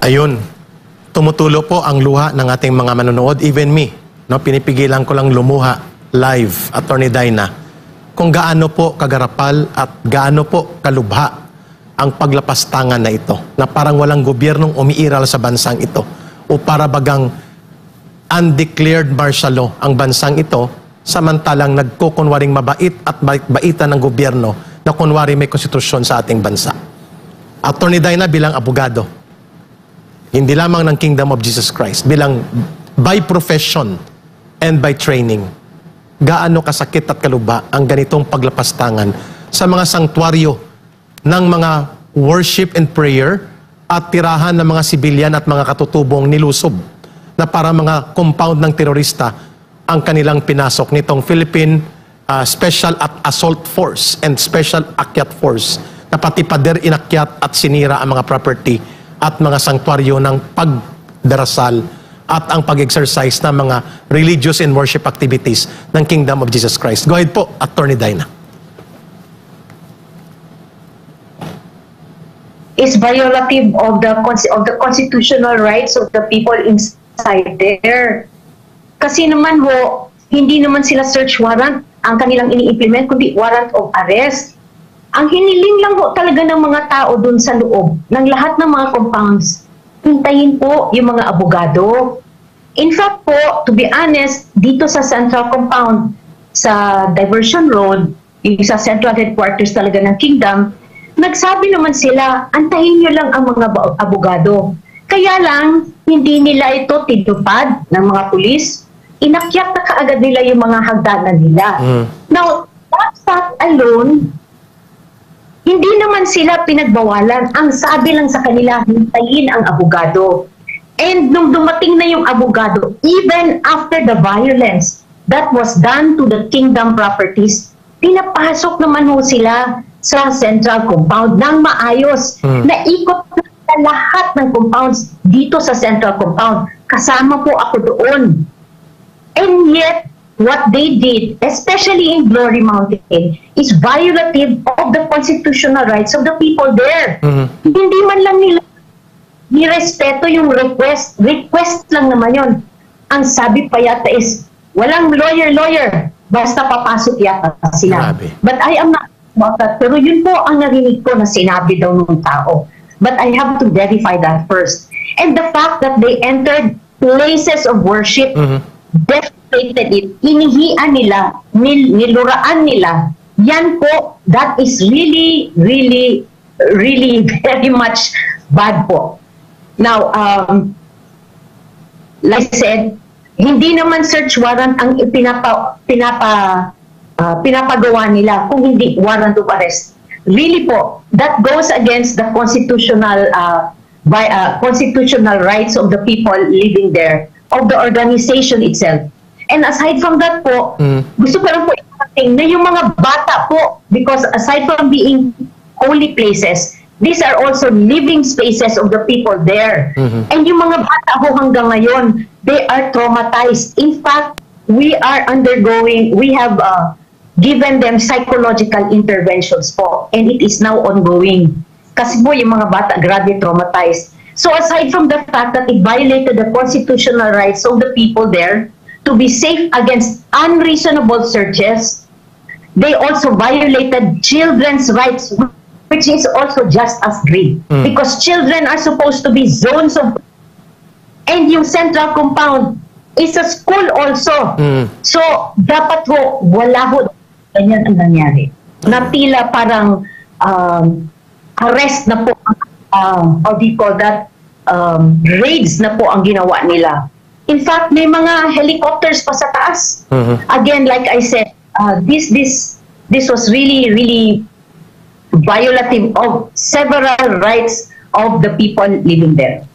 Ayun, tumutulo po ang luha ng ating mga manonood, even me. No, pinipigilan ko lang lumuha live, Attorney Dyna, kung gaano po kagarapal at gaano po kalubha ang paglapastangan na ito, na parang walang gobyernong umiiral sa bansang ito, o para bagang undeclared martial law ang bansang ito, samantalang nagkukunwaring mabait at baitan ng gobyerno na kunwari may konstitusyon sa ating bansa. Attorney Dyna, bilang abogado, hindi lamang ng Kingdom of Jesus Christ, bilang by profession and by training, gaano kasakit at kalubha ang ganitong paglapastangan sa mga sanktuaryo ng mga worship and prayer at tirahan ng mga sibilyan at mga katutubong nilusob na para mga compound ng terorista ang kanilang pinasok nitong Philippine Special Assault Force and Special Akyat Force na pati pader inakyat at sinira ang mga property at mga sanktuaryo ng pagdarasal at ang pag-exercise ng mga religious and worship activities ng Kingdom of Jesus Christ. Go ahead po, Attorney Dyna. Is violative of the constitutional rights of the people inside there. Kasi naman ho, hindi naman sila search warrant ang kanilang ini-implement, kundi warrant of arrest. Ang hiniling lang ho talaga ng mga tao dun sa loob ng lahat ng mga compounds, hintayin po yung mga abogado. In fact po, to be honest, dito sa Central Compound, sa Diversion Road, yung sa Central Headquarters talaga ng Kingdom, nagsabi naman sila, antayin nyo lang ang mga abogado. Kaya lang, hindi nila ito tinupad ng mga pulis. Inakyat na kaagad nila yung mga hagdanan nila. Now, that fact alone, hindi naman sila pinagbawalan. Ang sabi lang sa kanila, hintayin ang abogado. And nung dumating na yung abogado, even after the violence that was done to the Kingdom properties, pinapasok naman ho sila sa Central Compound ng maayos. Naikot na lahat ng compounds dito sa Central Compound. Kasama po ako doon. And yet, what they did, especially in Glory Mountain, is violative of the constitutional rights of the people there. Hindi man lang nila nirespeto yung request. Request lang naman yun. Ang sabi pa yata is, walang lawyer. Basta papasok yata sila. Grabe. But I am not about that. Pero yun po ang narinig ko na sinabi daw ng tao. But I have to verify that first. And the fact that they entered places of worship, demonstrated it, inihian nila, niluraan nila, yan po, that is really very much bad po. Now, like I said, hindi naman search warrant ang pinapagawa nila kung hindi warrant of arrest. Really po, that goes against the constitutional constitutional rights of the people living there, of the organization itself. And aside from that po, gusto ko lang po iparating na yung mga bata po, because aside from being holy places, these are also living spaces of the people there. And yung mga bata ho hanggang ngayon, they are traumatized. In fact, we have given them psychological interventions po, and it is now ongoing. Kasi po yung mga bata grabe traumatized. So aside from the fact that it violated the constitutional rights of the people there to be safe against unreasonable searches, they also violated children's rights, which is also just as grave. Because children are supposed to be zones of... And yung Central Compound is a school also. So, dapat ho, wala ho, ganyan ang nangyari. Na tila parang arrest na po, how do you call that? Raids na po ang ginawa nila. In fact, may mga helicopters pa sa taas. Again, like I said, this was really violative of several rights of the people living there.